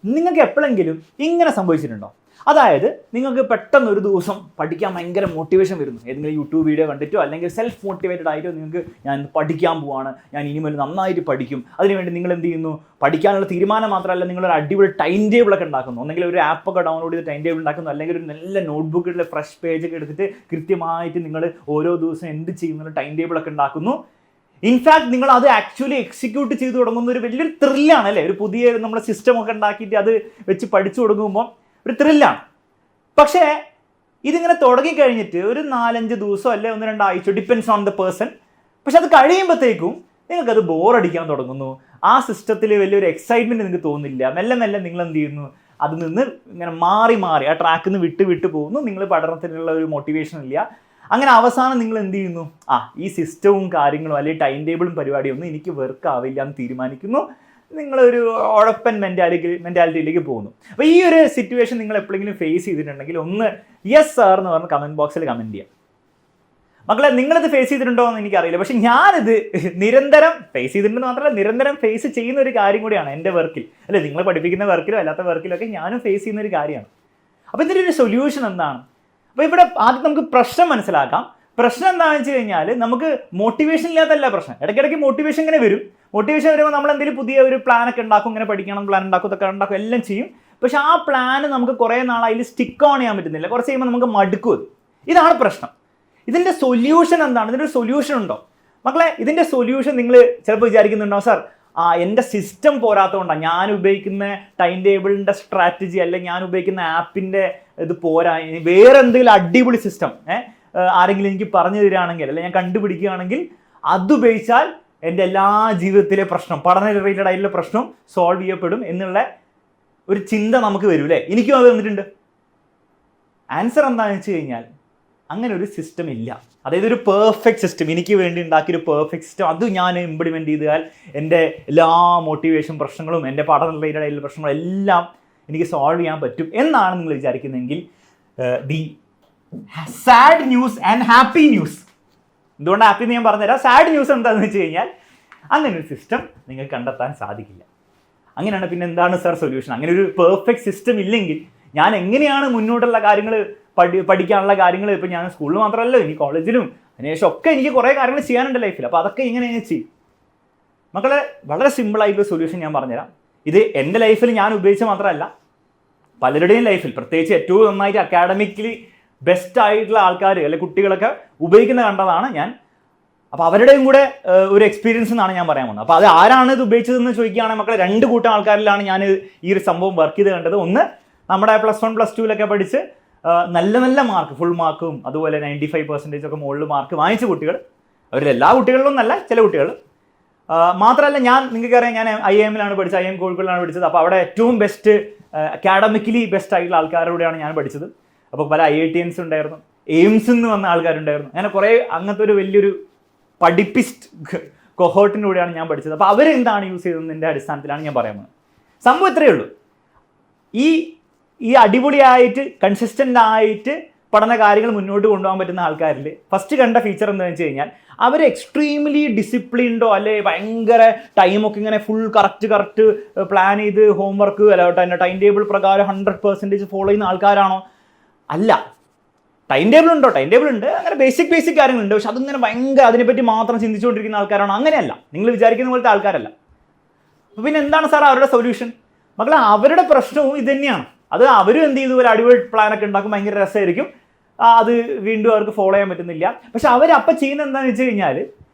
നിങ്ങൾക്ക് എപ്പോഴെങ്കിലും ഇങ്ങനെ സംഭവിച്ചിട്ടുണ്ടോ? അതായത് നിങ്ങൾക്ക് പെട്ടെന്ന് ഒരു ദിവസം പഠിക്കാൻ ഭയങ്കര മോട്ടിവേഷൻ വരുന്നു, ഏതെങ്കിലും യൂട്യൂബ് വീഡിയോ കണ്ടിട്ടോ അല്ലെങ്കിൽ സെൽഫ് മോട്ടിവേറ്റഡ് ആയിട്ടോ നിങ്ങൾക്ക് ഞാൻ പഠിക്കാൻ പോവാണ്, ഞാൻ ഇനിമേൽ നന്നായിട്ട് പഠിക്കും, അതിനുവേണ്ടി നിങ്ങൾ എന്ത് ചെയ്യുന്നു? പഠിക്കാനുള്ള തീരുമാനം മാത്രമല്ല, നിങ്ങളൊരു അടിപൊളി ടൈം ടേബിളൊക്കെ ഉണ്ടാക്കുന്നു, ഒന്നെങ്കിൽ ഒരു ആപ്പൊക്കെ ഡൗൺലോഡ് ചെയ്ത് ടൈം ടേബിൾ ഉണ്ടാക്കുന്നു, അല്ലെങ്കിൽ ഒരു നല്ല നോട്ട്ബുക്കിലെ ഫ്രഷ് പേജൊക്കെ എടുത്തിട്ട് കൃത്യമായിട്ട് നിങ്ങൾ ഓരോ ദിവസം എന്ത് ചെയ്യുന്ന ടൈം ടേബിളൊക്കെ ഉണ്ടാക്കുന്നു. ഇൻഫാക്ട് നിങ്ങൾ അത് ആക്ച്വലി എക്സിക്യൂട്ട് ചെയ്ത് തുടങ്ങുന്ന ഒരു വലിയൊരു ത്രില്ലാണ് അല്ലേ? ഒരു പുതിയ നമ്മുടെ സിസ്റ്റം ഒക്കെ ഉണ്ടാക്കിയിട്ട് അത് വെച്ച് പഠിച്ചു തുടങ്ങുമ്പോൾ ഒരു ത്രില്ലാണ്. പക്ഷേ ഇതിങ്ങനെ തുടങ്ങിക്കഴിഞ്ഞിട്ട് ഒരു 4-5 ദിവസം അല്ലെ 1-2 ആഴ്ച, ഡിപ്പെൻസ് ഓൺ ദ പേഴ്സൺ. പക്ഷെ അത് കഴിയുമ്പോഴത്തേക്കും നിങ്ങൾക്കത് ബോറടിക്കാൻ തുടങ്ങുന്നു. ആ സിസ്റ്റത്തിൽ വലിയൊരു എക്സൈറ്റ്മെൻറ്റ് നിങ്ങൾക്ക് തോന്നുന്നില്ല. മെല്ലെ മെല്ലെ നിങ്ങൾ എന്ത് ചെയ്യുന്നു? അതിൽ നിന്ന് ഇങ്ങനെ മാറി ആ ട്രാക്കിൽ നിന്ന് വിട്ട് പോകുന്നു. നിങ്ങൾ പഠനത്തിനുള്ള ഒരു മോട്ടിവേഷൻ ഇല്ല. അങ്ങനെ അവസാനം നിങ്ങൾ എന്ത് ചെയ്യുന്നു? ഈ സിസ്റ്റവും കാര്യങ്ങളും അല്ലെങ്കിൽ ടൈം ടേബിളും പരിപാടിയൊന്നും എനിക്ക് വർക്ക് ആവില്ല എന്ന് തീരുമാനിക്കുന്നു. നിങ്ങളൊരു ഉഴപ്പൻ മെൻറ്റാലിറ്റിയിലേക്ക് പോകുന്നു. അപ്പോൾ ഈ ഒരു സിറ്റുവേഷൻ നിങ്ങൾ എപ്പോഴെങ്കിലും ഫേസ് ചെയ്തിട്ടുണ്ടെങ്കിൽ ഒന്ന് യെസ് സാർ എന്ന് പറഞ്ഞ് കമൻറ്റ് ബോക്സിൽ കമൻറ്റ് ചെയ്യാം. മക്കളെ, നിങ്ങളിത് ഫേസ് ചെയ്തിട്ടുണ്ടോ എന്ന് എനിക്കറിയില്ല, പക്ഷെ ഞാനിത് നിരന്തരം ഫേസ് ചെയ്തിട്ടുണ്ടെന്ന് മാത്രമല്ല, നിരന്തരം ഫേസ് ചെയ്യുന്ന ഒരു കാര്യം കൂടിയാണ് എൻ്റെ വർക്കിൽ. അല്ലെ, നിങ്ങൾ പഠിപ്പിക്കുന്ന വർക്കിലോ അല്ലാത്ത വർക്കിലൊക്കെ ഞാനും ഫേസ് ചെയ്യുന്ന ഒരു കാര്യമാണ്. അപ്പോൾ ഇതിൻ്റെ ഒരു സൊല്യൂഷൻ എന്താണ്? അപ്പോൾ ഇവിടെ ആദ്യം നമുക്ക് പ്രശ്നം മനസ്സിലാക്കാം. പ്രശ്നം എന്താണെന്ന് വെച്ച് കഴിഞ്ഞാൽ, നമുക്ക് മോട്ടിവേഷൻ ഇല്ലാത്തല്ല പ്രശ്നം. ഇടയ്ക്കിടയ്ക്ക് മോട്ടിവേഷൻ ഇങ്ങനെ വരും. മോട്ടിവേഷൻ വരുമ്പോൾ നമ്മൾ എന്തെങ്കിലും പുതിയ ഒരു പ്ലാനൊക്കെ ഉണ്ടാക്കും, ഇങ്ങനെ പഠിക്കണം പ്ലാൻ ഉണ്ടാക്കും, ഇതൊക്കെ ഉണ്ടാക്കും, എല്ലാം ചെയ്യും. പക്ഷെ ആ പ്ലാന് നമുക്ക് കുറേ നാൾ അതിൽ സ്റ്റിക്ക് ഓൺ ചെയ്യാൻ പറ്റുന്നില്ല. കുറച്ച് കഴിയുമ്പോൾ നമുക്ക് മടുക്കും. ഇതാണ് പ്രശ്നം. ഇതിൻ്റെ സൊല്യൂഷൻ എന്താണ്? ഇതിൻ്റെ ഒരു സൊല്യൂഷൻ ഉണ്ടോ? മക്കളെ, ഇതിൻ്റെ സൊല്യൂഷൻ നിങ്ങൾ ചിലപ്പോൾ വിചാരിക്കുന്നുണ്ടോ, സാർ എൻ്റെ സിസ്റ്റം പോരാത്തതുകൊണ്ടാണ്, ഞാൻ ഉപയോഗിക്കുന്ന ടൈം ടേബിളിൻ്റെ സ്ട്രാറ്റജി അല്ലെങ്കിൽ ഞാൻ ഉപയോഗിക്കുന്ന ആപ്പിൻ്റെ ഇത് പോരാ, വേറെ എന്തെങ്കിലും അടിപൊളി സിസ്റ്റം ആരെങ്കിലും എനിക്ക് പറഞ്ഞു തരികയാണെങ്കിൽ അല്ലെങ്കിൽ ഞാൻ കണ്ടുപിടിക്കുകയാണെങ്കിൽ അതുപയോഗിച്ചാൽ എൻ്റെ എല്ലാ ജീവിതത്തിലെ പ്രശ്നം, പഠന റിലേറ്റഡ് ആയിട്ടുള്ള പ്രശ്നം സോൾവ് ചെയ്യപ്പെടും എന്നുള്ള ഒരു ചിന്ത നമുക്ക് വരും അല്ലേ? എനിക്കും അത് വന്നിട്ടുണ്ട്. ആൻസർ എന്താണെന്ന് വെച്ച് കഴിഞ്ഞാൽ, അങ്ങനെ ഒരു സിസ്റ്റം ഇല്ല. അതായത് ഒരു പെർഫെക്റ്റ് സിസ്റ്റം, എനിക്ക് വേണ്ടി ഉണ്ടാക്കിയൊരു പെർഫെക്റ്റ് സിസ്റ്റം അത് ഞാൻ ഇംപ്ലിമെൻറ്റ് ചെയ്താൽ എൻ്റെ എല്ലാ മോട്ടിവേഷൻ പ്രശ്നങ്ങളും എൻ്റെ പഠന റിലേറ്റഡ് ആയിട്ടുള്ള പ്രശ്നങ്ങളും എല്ലാം എനിക്ക് സോൾവ് ചെയ്യാൻ പറ്റും എന്നാണ് നിങ്ങൾ വിചാരിക്കുന്നതെങ്കിൽ, the sad news and happy news. എന്തുകൊണ്ട് ഹാപ്പി എന്ന് ഞാൻ പറഞ്ഞുതരാം. സാഡ് ന്യൂസ് എന്താണെന്ന് വെച്ച് കഴിഞ്ഞാൽ, അങ്ങനെ ഒരു സിസ്റ്റം നിങ്ങൾക്ക് കണ്ടെത്താൻ സാധിക്കില്ല. അങ്ങനെയാണ് പിന്നെ എന്താണ് സാർ സൊല്യൂഷൻ? അങ്ങനെ ഒരു പെർഫെക്റ്റ് സിസ്റ്റം ഇല്ലെങ്കിൽ ഞാൻ എങ്ങനെയാണ് മുന്നോട്ടുള്ള കാര്യങ്ങൾ പഠിക്കാനുള്ള കാര്യങ്ങൾ, ഇപ്പോൾ ഞാൻ സ്കൂളിൽ മാത്രമല്ല ഇനി കോളേജിലും അതിനുശേഷം ഒക്കെ എനിക്ക് കുറേ കാര്യങ്ങൾ ചെയ്യാനുണ്ട് ലൈഫിൽ. അപ്പോൾ അതൊക്കെ ഇങ്ങനെ ചെയ്യും. മക്കളെ, വളരെ സിമ്പിളായിട്ടുള്ള സൊല്യൂഷൻ ഞാൻ പറഞ്ഞുതരാം. ഇത് എൻ്റെ ലൈഫിൽ ഞാൻ ഉപയോഗിച്ച മാത്രമല്ല, പലരുടെയും ലൈഫിൽ, പ്രത്യേകിച്ച് ഏറ്റവും നന്നായിട്ട് അക്കാഡമിക്കലി ബെസ്റ്റ് ആയിട്ടുള്ള ആൾക്കാർ അല്ലെങ്കിൽ കുട്ടികളൊക്കെ ഉപയോഗിക്കുന്ന കണ്ടതാണ് ഞാൻ. അപ്പോൾ അവരുടെയും കൂടെ ഒരു എക്സ്പീരിയൻസ് എന്നാണ് ഞാൻ പറയാൻ പോകുന്നത്. അപ്പോൾ അത് ആരാണ് ഇത് ഉപയോഗിച്ചതെന്ന് ചോദിക്കുകയാണെങ്കിൽ മക്കളെ, 2 കൂട്ടം ആൾക്കാരിലാണ് ഞാൻ ഈ ഒരു സംഭവം വർക്ക് ചെയ്ത് കണ്ടത്. ഒന്ന്, നമ്മുടെ +1 +2 പഠിച്ച് നല്ല മാർക്ക്, ഫുൾ മാർക്കും അതുപോലെ 95% ഒക്കെ മുകളിൽ മാർക്ക് വാങ്ങിച്ച കുട്ടികൾ. അവരിൽ എല്ലാ കുട്ടികളിലും നല്ല, ചില കുട്ടികൾ മാത്രമല്ല. നിങ്ങൾക്കറിയാം, ഞാൻ IIM പഠിച്ചത്, IIM കോഴിക്കോടിലാണ് പഠിച്ചത്. അപ്പോൾ അവിടെ ഏറ്റവും ബെസ്റ്റ് അക്കാഡമിക്കലി ബെസ്റ്റ് ആയിട്ടുള്ള ആൾക്കാരോടെയാണ് ഞാൻ പഠിച്ചത്. അപ്പോൾ പല IITians ഉണ്ടായിരുന്നു, എയിംസിൽ നിന്ന് വന്ന ആൾക്കാരുണ്ടായിരുന്നു. അങ്ങനെ കുറേ അങ്ങനത്തെ ഒരു വലിയൊരു പഠിപ്പിസ്റ്റ് കൊഹോട്ടിലൂടെയാണ് ഞാൻ പഠിച്ചത്. അപ്പോൾ അവരെന്താണ് യൂസ് ചെയ്തതിൻ്റെ അടിസ്ഥാനത്തിലാണ് ഞാൻ പറയാൻ പോകുന്നത്. സംഭവം ഇത്രയേ ഉള്ളൂ. ഈ അടിപൊളിയായിട്ട് കൺസിസ്റ്റൻ്റ് ആയിട്ട് പഠന കാര്യങ്ങൾ മുന്നോട്ട് കൊണ്ടുപോകാൻ പറ്റുന്ന ആൾക്കാരിൽ ഫസ്റ്റ് കണ്ട ഫീച്ചർ എന്താണെന്ന് വെച്ച് കഴിഞ്ഞാൽ, അവർ എക്സ്ട്രീംലി ഡിസിപ്ലിൻഡോ അല്ലെ ഭയങ്കര ടൈമൊക്കെ ഇങ്ങനെ ഫുൾ കറക്റ്റ് പ്ലാൻ ചെയ്ത് ഹോംവർക്ക് അല്ല ടൈം ടേബിൾ പ്രകാരം 100% ഫോളോ ചെയ്യുന്ന ആൾക്കാരാണോ? അല്ല. ടൈം ടേബിൾ ഉണ്ടോ? ടൈം ടേബിൾ ഉണ്ട്, അങ്ങനെ ബേസിക് കാര്യങ്ങളുണ്ട്. പക്ഷെ അതിങ്ങനെ ഭയങ്കര അതിനെപ്പറ്റി മാത്രം ചിന്തിച്ചുകൊണ്ടിരിക്കുന്ന ആൾക്കാരാണോ? അങ്ങനെയല്ല, നിങ്ങൾ വിചാരിക്കുന്ന പോലത്തെ ആൾക്കാരല്ല. അപ്പോൾ പിന്നെ എന്താണ് സാർ അവരുടെ സൊല്യൂഷൻ? മക്കളെ, അവരുടെ പ്രശ്നവും ഇത് തന്നെയാണ്. അത് അവരും എന്ത് ചെയ്തു, ഒരു അടിപൊളി പ്ലാനൊക്കെ ഉണ്ടാക്കും, ഭയങ്കര രസമായിരിക്കും, അത് വീണ്ടും അവർക്ക് ഫോളോ ചെയ്യാൻ പറ്റുന്നില്ല. പക്ഷെ അവരപ്പം ചെയ്യുന്നത് എന്താണെന്ന് വെച്ച് കഴിഞ്ഞാൽ,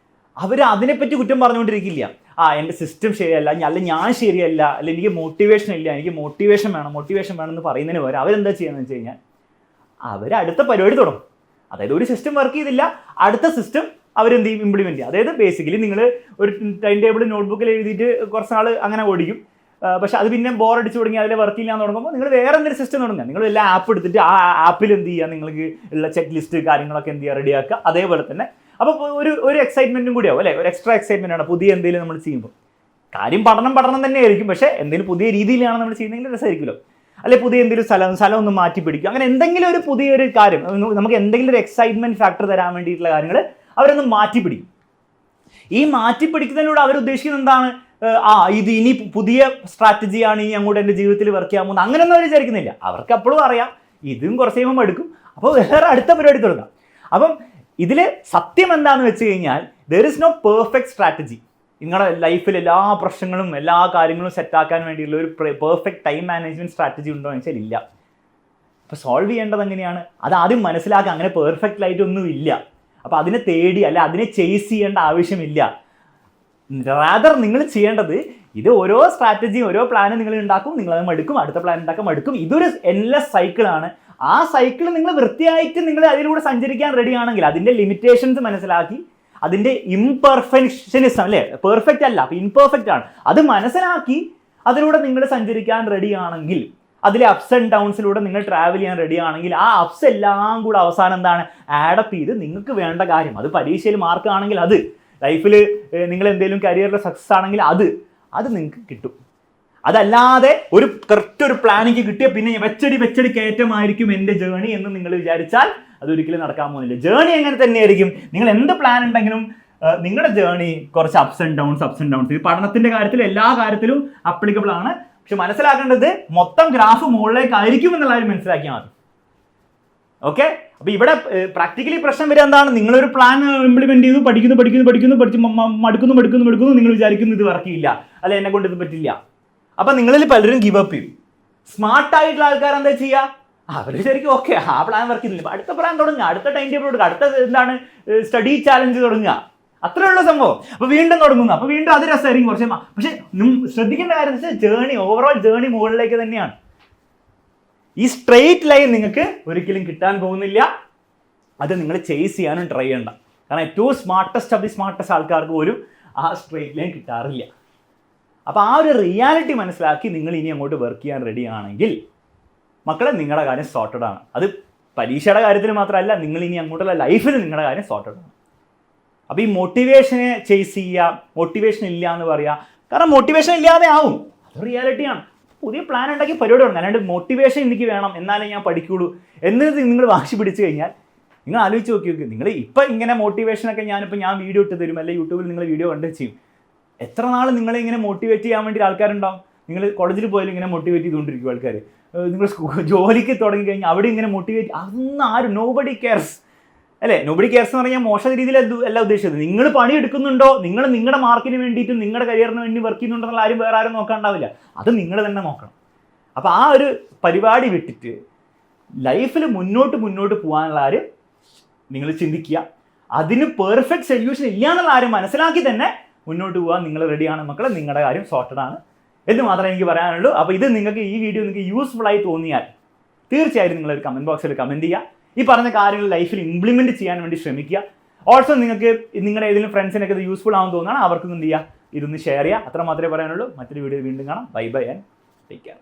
അവർ അതിനെപ്പറ്റി കുറ്റം പറഞ്ഞുകൊണ്ടിരിക്കില്ല. എൻ്റെ സിസ്റ്റം ശരിയല്ല, അല്ലെങ്കിൽ ഞാൻ ശരിയല്ല, അല്ലെങ്കിൽ എനിക്ക് മോട്ടിവേഷൻ ഇല്ല, എനിക്ക് മോട്ടിവേഷൻ വേണം എന്ന് പറയുന്നതിന് പകരം അവരെന്താ ചെയ്യുന്നത് വെച്ച് കഴിഞ്ഞാൽ, അവർ അടുത്ത പരിപാടി തുടങ്ങും. അതായത് ഒരു സിസ്റ്റം വർക്ക് ചെയ്തില്ല, അടുത്ത സിസ്റ്റം അവരെന്ത് ചെയ്യും? ഇംപ്ലിമെൻറ്റ് ചെയ്യുക. അതായത് ബേസിക്കലി നിങ്ങൾ ഒരു ടൈം ടേബിൾ നോട്ട്ബുക്കിൽ എഴുതിയിട്ട് കുറച്ച് നാൾ അങ്ങനെ ഓടിക്കും. പക്ഷെ അത് പിന്നെ ബോറടിച്ച് തുടങ്ങി അതിൽ വർക്ക് ചെയ്യാൻ തുടങ്ങുമ്പോൾ നിങ്ങൾ വേറെ എന്തെങ്കിലും സിസ്റ്റം തുടങ്ങുക. നിങ്ങൾ എല്ലാ ആപ്പ് എടുത്തിട്ട് ആ ആപ്പിൽ എന്ത് ചെയ്യുക, നിങ്ങൾക്ക് ഉള്ള ചെക്ക് ലിസ്റ്റ് കാര്യങ്ങളൊക്കെ എന്ത് ചെയ്യുക, റെഡിയാക്കുക. അതേപോലെ തന്നെ അപ്പോൾ ഒരു എക്സൈറ്റ്മെൻറ്റും കൂടിയാവും അല്ലേ? ഒരു എക്സ്ട്രാ എക്സൈറ്റ്മെൻ്റ് ആണ് പുതിയ എന്തെങ്കിലും നമ്മൾ ചെയ്യുമ്പോൾ. കാര്യം പഠനം തന്നെ ആയിരിക്കും, പക്ഷേ എന്തെങ്കിലും പുതിയ രീതിയിലാണ് നമ്മൾ ചെയ്യുന്നതെങ്കിൽ രസമായിരിക്കുമല്ലോ. അല്ലെ പുതിയ എന്തെങ്കിലും സ്ഥലം ഒന്ന് മാറ്റി പിടിക്കും. അങ്ങനെ എന്തെങ്കിലും ഒരു പുതിയൊരു കാര്യം, നമുക്ക് എന്തെങ്കിലും ഒരു എക്സൈറ്റ്മെൻറ്റ് ഫാക്ടർ തരാൻ വേണ്ടിയിട്ടുള്ള കാര്യങ്ങൾ അവരൊന്ന് മാറ്റി പിടിക്കും. ഈ മാറ്റി പിടിക്കുന്നതിലൂടെ അവർ ഉദ്ദേശിക്കുന്നത് എന്താണ്? ഇത് ഇനി പുതിയ സ്ട്രാറ്റജിയാണ് ഇനി അങ്ങോട്ട് എൻ്റെ ജീവിതത്തിൽ വർക്ക് ചെയ്യാൻ പോകുന്നത്, അങ്ങനെയൊന്നും അവർ വിചാരിക്കുന്നില്ല. അവർക്ക് അപ്പോഴും അറിയാം ഇതും കുറച്ച് കഴിയുമ്പോൾ എടുക്കും, അപ്പോൾ വേറെ അടുത്ത പരിപാടി തുടങ്ങാം. അപ്പം ഇതിൽ സത്യം എന്താണെന്ന് വെച്ച് കഴിഞ്ഞാൽ there is no perfect strategy. നിങ്ങളുടെ ലൈഫിൽ എല്ലാ പ്രശ്നങ്ങളും എല്ലാ കാര്യങ്ങളും സെറ്റാക്കാൻ വേണ്ടിയുള്ള ഒരു പെർഫെക്റ്റ് ടൈം മാനേജ്മെൻറ്റ് സ്ട്രാറ്റജി ഉണ്ടോ എന്ന് വെച്ചാൽ ഇല്ല. അപ്പോൾ സോൾവ് ചെയ്യേണ്ടത് എങ്ങനെയാണ്, അത് ആദ്യം മനസ്സിലാക്കുക. അങ്ങനെ പെർഫെക്റ്റ് ആയിട്ടൊന്നും ഇല്ല. അപ്പോൾ അതിനെ തേടി അല്ല അതിനെ ചേസ് ചെയ്യേണ്ട ആവശ്യമില്ല. റാദർ നിങ്ങൾ ചെയ്യേണ്ടത് ഇത് ഓരോ സ്ട്രാറ്റജിയും ഓരോ പ്ലാനും നിങ്ങൾ ഉണ്ടാക്കും, നിങ്ങളത് മടുക്കും, അടുത്ത പ്ലാൻ ഉണ്ടാക്കാൻ മടുക്കും. ഇതൊരു എൻലെസ് സൈക്കിളാണ്. ആ സൈക്കിൾ നിങ്ങൾ വൃത്തിയായിട്ട് നിങ്ങൾ അതിലൂടെ സഞ്ചരിക്കാൻ റെഡി ആണെങ്കിൽ, അതിൻ്റെ ലിമിറ്റേഷൻസ് മനസ്സിലാക്കി, അതിൻ്റെ ഇംപെർഫെക്ഷനിസം അല്ലേ, പെർഫെക്റ്റ് അല്ല അപ്പോൾ ഇംപെർഫെക്റ്റ് ആണ്, അത് മനസ്സിലാക്കി അതിലൂടെ നിങ്ങൾ സഞ്ചരിക്കാൻ റെഡി ആണെങ്കിൽ, അതിലെ അപ്സ് ആൻഡ് ഡൗൺസിലൂടെ നിങ്ങൾ ട്രാവൽ ചെയ്യാൻ റെഡി ആണെങ്കിൽ, ആ അപ്സ് എല്ലാം കൂടെ അവസാനം എന്താണ് ആഡപ്പ് ചെയ്ത് നിങ്ങൾക്ക് വേണ്ട കാര്യം, അത് പരീക്ഷയിൽ മാർക്ക് ആണെങ്കിൽ അത്, ലൈഫിൽ നിങ്ങൾ എന്തെങ്കിലും കരിയറിൽ സക്സസ് ആണെങ്കിൽ അത് നിങ്ങൾക്ക് കിട്ടും. അതല്ലാതെ ഒരു കറക്റ്റ് ഒരു പ്ലാനിങ് കിട്ടിയ പിന്നെ വെച്ചടി കയറ്റമായിരിക്കും എൻ്റെ ജേണി എന്ന് നിങ്ങൾ വിചാരിച്ചാൽ അതൊരിക്കലും നടക്കാൻ പോകുന്നില്ല. ജേണി എങ്ങനെ തന്നെയായിരിക്കും. നിങ്ങൾ എന്ത് പ്ലാൻ ഉണ്ടെങ്കിലും നിങ്ങളുടെ ജേണി കുറച്ച് അപ്സ് ആൻഡ് ഡൗൺസ് ഇത് പഠനത്തിൻ്റെ കാര്യത്തിലും എല്ലാ കാര്യത്തിലും അപ്ലിക്കബിൾ ആണ്. പക്ഷെ മനസ്സിലാക്കേണ്ടത് മൊത്തം ഗ്രാഫ് മുകളിലേക്കായിരിക്കും എന്നുള്ള കാര്യം മനസ്സിലാക്കിയാൽ മതി. ഓക്കെ, അപ്പോൾ ഇവിടെ പ്രാക്ടിക്കലി പ്രശ്നം വരിക എന്താണ്, നിങ്ങളൊരു പ്ലാൻ ഇംപ്ലിമെന്റ് ചെയ്തു, പഠിച്ച് മടുക്കുന്നു, നിങ്ങൾ വിചാരിക്കുന്നു ഇത് വർക്ക് ചെയ്യില്ല, അല്ല എന്നെ കൊണ്ട് ഇത് പറ്റില്ല. അപ്പം നിങ്ങളിൽ പലരും ഗിവ് അപ്പ് ചെയ്യും. സ്മാർട്ടായിട്ടുള്ള ആൾക്കാർ എന്താ ചെയ്യുക, അവർ ശരിക്കും ഓക്കെ ആ പ്ലാൻ വർക്ക് ചെയ്യുന്നില്ല, അടുത്ത പ്ലാൻ തുടങ്ങുക, അടുത്ത ടൈം ടേബിൾ കൊടുക്കുക, അടുത്ത എന്താണ് സ്റ്റഡി ചാലഞ്ച് തുടങ്ങുക, അത്രയുള്ള സംഭവം. അപ്പോൾ വീണ്ടും തുടങ്ങുന്നു, അപ്പോൾ വീണ്ടും അത് രസമായിരിക്കും കുറച്ച്. പക്ഷെ ശ്രദ്ധിക്കേണ്ട കാര്യം എന്ന് വെച്ചാൽ ജേണി, ഓവറോൾ ജേണി മുകളിലേക്ക് തന്നെയാണ്. ഈ സ്ട്രെയിറ്റ് ലൈൻ നിങ്ങൾക്ക് ഒരിക്കലും കിട്ടാൻ പോകുന്നില്ല. അത് നിങ്ങൾ ചേസ് ചെയ്യാനും ട്രൈ ചെയ്യണ്ട. കാരണം ഏറ്റവും സ്മാർട്ടസ്റ്റ് ഓഫ് ദി സ്മാർട്ടസ്റ്റ് ആൾക്കാർക്ക് പോലും ആ സ്ട്രെയിറ്റ് ലൈൻ കിട്ടാറില്ല. അപ്പോൾ ആ ഒരു റിയാലിറ്റി മനസ്സിലാക്കി നിങ്ങൾ ഇനി അങ്ങോട്ട് വർക്ക് ചെയ്യാൻ റെഡി ആണെങ്കിൽ മക്കളെ നിങ്ങളുടെ കാര്യം സോർട്ടഡ് ആണ്. അത് പരീക്ഷയുടെ കാര്യത്തിൽ മാത്രമല്ല, നിങ്ങൾ ഇനി അങ്ങോട്ടുള്ള ലൈഫിൽ നിങ്ങളുടെ കാര്യം സോർട്ടഡ് ആണ്. അപ്പോൾ ഈ മോട്ടിവേഷനെ ചേസ് ചെയ്യുക, മോട്ടിവേഷൻ ഇല്ല എന്ന് പറയുക, കാരണം മോട്ടിവേഷൻ ഇല്ലാതെ ആവും, അത് റിയാലിറ്റിയാണ്. പുതിയ പ്ലാൻ ഉണ്ടാക്കി പരിപാടി തുടങ്ങും. അല്ലാണ്ട് മോട്ടിവേഷൻ എനിക്ക് വേണം എന്നാലേ ഞാൻ പഠിക്കുള്ളൂ എന്നത് നിങ്ങൾ വാശി പിടിച്ച് കഴിഞ്ഞാൽ നിങ്ങൾ ആലോചിച്ച് നോക്കി. നിങ്ങൾ ഇപ്പം ഇങ്ങനെ മോട്ടിവേഷനൊക്കെ ഞാൻ വീഡിയോ ഇട്ട് തരും, അല്ലെങ്കിൽ യൂട്യൂബിൽ നിങ്ങൾ വീഡിയോ കണ്ട് ചെയ്യും. എത്ര നാൾ നിങ്ങളെ ഇങ്ങനെ മോട്ടിവേറ്റ് ചെയ്യാൻ വേണ്ടി ആൾക്കാരുണ്ടാവും. നിങ്ങൾ കോളേജിൽ പോയാലും ഇങ്ങനെ മോട്ടിവേറ്റ് ചെയ്തുകൊണ്ടിരിക്കും ആൾക്കാർ. നിങ്ങൾ ജോലിക്ക് തുടങ്ങി കഴിഞ്ഞാൽ അവിടെ ഇങ്ങനെ മോട്ടിവേറ്റ്, അതൊന്നും ആരും നോബഡി കെയർസ് അല്ലേ. നോബഡി കെയർസ് എന്ന് പറഞ്ഞാൽ മോശ രീതിയിൽ അല്ല ഉദ്ദേശിച്ചത്. നിങ്ങൾ പണി എടുക്കുന്നുണ്ടോ, നിങ്ങൾ നിങ്ങളുടെ മാർക്കിന് വേണ്ടിയിട്ടും നിങ്ങളുടെ കരിയറിന് വേണ്ടി വർക്ക് ചെയ്യുന്നുണ്ടെന്നുള്ള ആരും വേറെ ആരും നോക്കാണ്ടാവില്ല, അത് നിങ്ങൾ തന്നെ നോക്കണം. അപ്പോൾ ആ ഒരു പരിപാടി വിട്ടിട്ട് ലൈഫിൽ മുന്നോട്ട് പോകാനുള്ള ആരും നിങ്ങൾ ചിന്തിക്കുക. അതിന് പെർഫെക്റ്റ് സൊല്യൂഷൻ ഇല്ല എന്നുള്ള ആരും മനസ്സിലാക്കി തന്നെ മുന്നോട്ട് പോകാൻ നിങ്ങൾ റെഡിയാണ് മക്കളെ. നിങ്ങളുടെ കാര്യം സോർട്ടഡ് ആണ് എന്ന് മാത്രമേ എനിക്ക് പറയാനുള്ളൂ. അപ്പോൾ ഇത് നിങ്ങൾക്ക് ഈ വീഡിയോ നിങ്ങൾക്ക് യൂസ്ഫുൾ ആയി തോന്നിയാൽ തീർച്ചയായും നിങ്ങളൊരു കമൻറ്റ് ബോക്സിൽ കമൻറ്റ് ചെയ്യുക. ഈ പറഞ്ഞ കാര്യങ്ങൾ ലൈഫിൽ ഇംപ്ലിമെൻറ്റ് ചെയ്യാൻ വേണ്ടി ശ്രമിക്കുക. ഓൾസോ നിങ്ങൾക്ക് നിങ്ങളുടെ ഏതെങ്കിലും ഫ്രണ്ട്സിനൊക്കെ ഇത് യൂസ്ഫുൾ ആണെന്ന് തോന്നുകയാണ്, അവർക്കും എന്ത് ചെയ്യുക, ഇതൊന്ന് ഷെയർ ചെയ്യുക. അത്ര മാത്രമേ പറയാനുള്ളൂ. മറ്റൊരു വീഡിയോ വീണ്ടും കാണാം. Bye and take care.